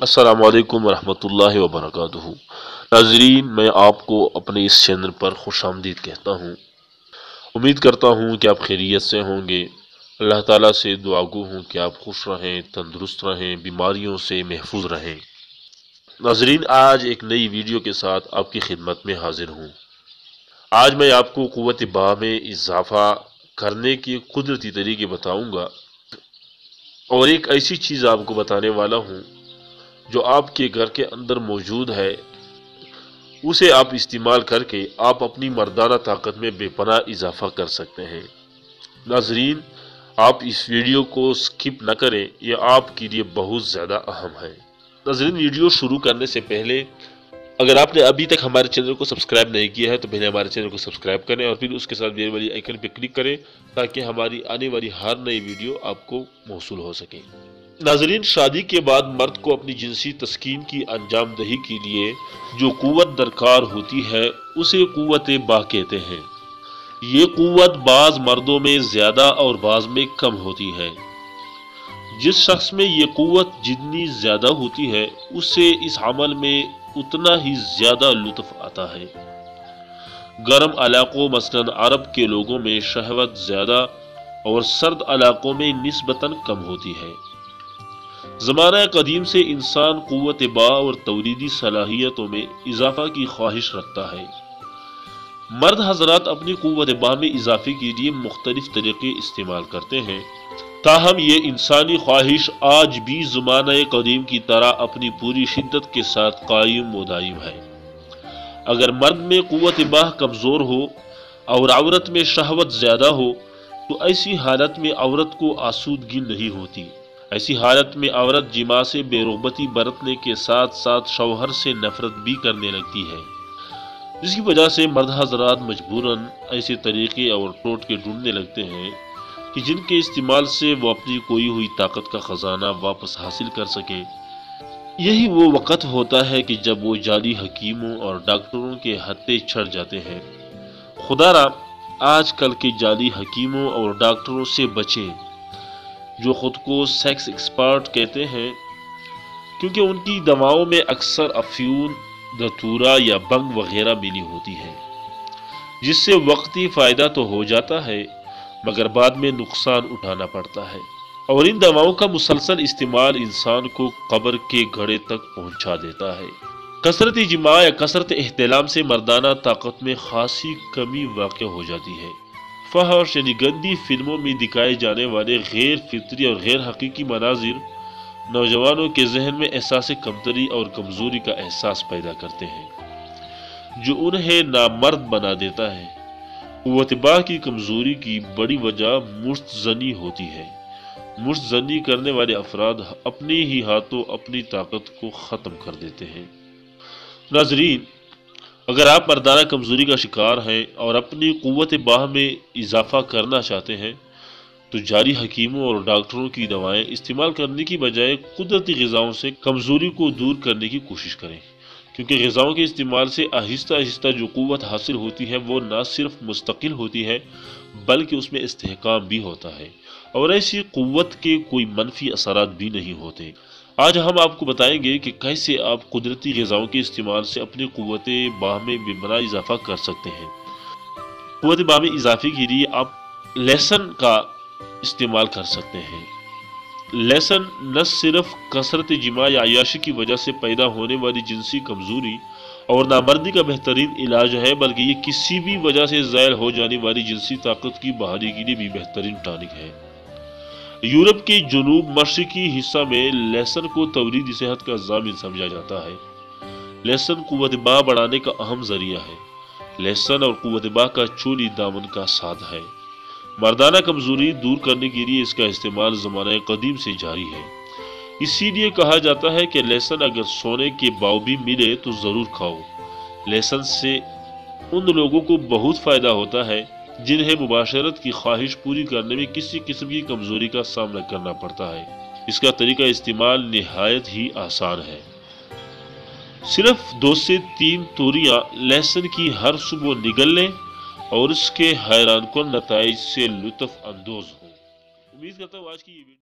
السلام علیکم ورحمۃ اللہ وبرکاتہ۔ ناظرین، میں آپ کو اپنے اس چینل پر خوش آمدید کہتا ہوں۔ امید کرتا ہوں کہ آپ خیریت سے ہوں گے۔ اللہ تعالیٰ سے دعا گو ہوں کہ آپ خوش رہیں، تندرست رہیں، بیماریوں سے محفوظ رہیں۔ ناظرین، آج ایک نئی ویڈیو کے ساتھ آپ کی خدمت میں حاضر ہوں۔ آج میں آپ کو قوت باہ میں اضافہ کرنے کے قدرتی طریقے بتاؤں گا، اور ایک ایسی چیز آپ کو بتانے والا ہوں جو آپ کے گھر کے اندر موجود ہے۔ اسے آپ استعمال کر کے آپ اپنی مردانہ طاقت میں بے پناہ اضافہ کر سکتے ہیں۔ ناظرین، آپ اس ویڈیو کو سکپ نہ کریں، یہ آپ کے لیے بہت زیادہ اہم ہے۔ ناظرین، ویڈیو شروع کرنے سے پہلے اگر آپ نے ابھی تک ہمارے چینل کو سبسکرائب نہیں کیا ہے تو پہلے ہمارے چینل کو سبسکرائب کریں اور پھر اس کے ساتھ بیل والی آئیکن پہ کلک کریں تاکہ ہماری آنے والی ہر نئی ویڈیو آپ کو موصول ہو سکے۔ ناظرین، شادی کے بعد مرد کو اپنی جنسی تسکین کی انجام دہی کے لیے جو قوت درکار ہوتی ہے اسے قوت باہ کہتے ہیں۔ یہ قوت بعض مردوں میں زیادہ اور بعض میں کم ہوتی ہے۔ جس شخص میں یہ قوت جتنی زیادہ ہوتی ہے اسے اس عمل میں اتنا ہی زیادہ لطف آتا ہے۔ گرم علاقوں مثلاً عرب کے لوگوں میں شہوت زیادہ اور سرد علاقوں میں نسبتاً کم ہوتی ہے۔ زمانہ قدیم سے انسان قوت باہ اور تولیدی صلاحیتوں میں اضافہ کی خواہش رکھتا ہے۔ مرد حضرات اپنی قوت باہ میں اضافے کے لیے مختلف طریقے استعمال کرتے ہیں، تاہم یہ انسانی خواہش آج بھی زمانہ قدیم کی طرح اپنی پوری شدت کے ساتھ قائم و دائم ہے۔ اگر مرد میں قوت باہ کمزور ہو اور عورت میں شہوت زیادہ ہو تو ایسی حالت میں عورت کو آسودگی نہیں ہوتی۔ ایسی حالت میں عورت جماع سے بے رغبتی برتنے کے ساتھ ساتھ شوہر سے نفرت بھی کرنے لگتی ہے، جس کی وجہ سے مرد حضرات مجبوراً ایسے طریقے اور ٹوٹکے ڈھونڈنے لگتے ہیں کہ جن کے استعمال سے وہ اپنی کھوئی ہوئی طاقت کا خزانہ واپس حاصل کر سکیں۔ یہی وہ وقت ہوتا ہے کہ جب وہ جعلی حکیموں اور ڈاکٹروں کے ہتھے چھڑ جاتے ہیں۔ خدا را آج کل کے جعلی حکیموں اور ڈاکٹروں سے بچیں جو خود کو سیکس ایکسپرٹ کہتے ہیں، کیونکہ ان کی دواؤں میں اکثر افیون، دھتورا یا بنگ وغیرہ ملی ہوتی ہے، جس سے وقتی فائدہ تو ہو جاتا ہے مگر بعد میں نقصان اٹھانا پڑتا ہے، اور ان دواؤں کا مسلسل استعمال انسان کو قبر کے گھڑے تک پہنچا دیتا ہے۔ کثرت جماع یا کثرت احتلام سے مردانہ طاقت میں خاصی کمی واقع ہو جاتی ہے۔ فحش یعنی گندی فلموں میں دکھائے جانے والے غیر فطری اور غیر حقیقی مناظر نوجوانوں کے ذہن میں احساس کمتری اور کمزوری کا احساس پیدا کرتے ہیں، جو انہیں نامرد بنا دیتا ہے۔ قوت باہ کی کمزوری کی بڑی وجہ مشت زنی ہوتی ہے۔ مشت زنی کرنے والے افراد اپنے ہی ہاتھوں اپنی طاقت کو ختم کر دیتے ہیں۔ ناظرین، اگر آپ مردانہ کمزوری کا شکار ہیں اور اپنی قوت باہ میں اضافہ کرنا چاہتے ہیں تو جعلی حکیموں اور ڈاکٹروں کی دوائیں استعمال کرنے کی بجائے قدرتی غذاؤں سے کمزوری کو دور کرنے کی کوشش کریں، کیونکہ غذاؤں کے استعمال سے آہستہ آہستہ جو قوت حاصل ہوتی ہے وہ نہ صرف مستقل ہوتی ہے بلکہ اس میں استحکام بھی ہوتا ہے، اور ایسی قوت کے کوئی منفی اثرات بھی نہیں ہوتے۔ آج ہم آپ کو بتائیں گے کہ کیسے آپ قدرتی غذاؤں کے استعمال سے اپنی قوت باہ میں بے پناہ اضافہ کر سکتے ہیں۔ قوت باہ میں اضافے کے لیے آپ لہسن کا استعمال کر سکتے ہیں۔ لہسن نہ صرف کثرت جماع یا عیاشی کی وجہ سے پیدا ہونے والی جنسی کمزوری اور نامردی کا بہترین علاج ہے بلکہ یہ کسی بھی وجہ سے زائل ہو جانے والی جنسی طاقت کی بحالی کے لیے بھی بہترین ٹانک ہے۔ یورپ کے جنوب مشرقی حصہ میں لہسن کو تولیدی صحت کا ضامن سمجھا جاتا ہے۔ لہسن قوت باہ بڑھانے کا اہم ذریعہ ہے۔ لہسن اور قوت باہ کا چولی دامن کا ساتھ ہے۔ مردانہ کمزوری دور کرنے کے لیے اس کا استعمال زمانہ قدیم سے جاری ہے۔ اسی لیے کہا جاتا ہے کہ لہسن اگر سونے کے باؤ بھی ملے تو ضرور کھاؤ۔ لہسن سے ان لوگوں کو بہت فائدہ ہوتا ہے جنہیں مباشرت کی خواہش پوری کرنے میں کسی قسم کی کمزوری کا سامنا کرنا پڑتا ہے۔ اس کا طریقہ استعمال نہایت ہی آسان ہے۔ صرف 2 سے 3 توریاں لہسن کی ہر صبح نگل لیں اور اس کے حیران کن نتائج سے لطف اندوز ہوں۔ امید کرتا ہوں آج کی یہ ویڈیو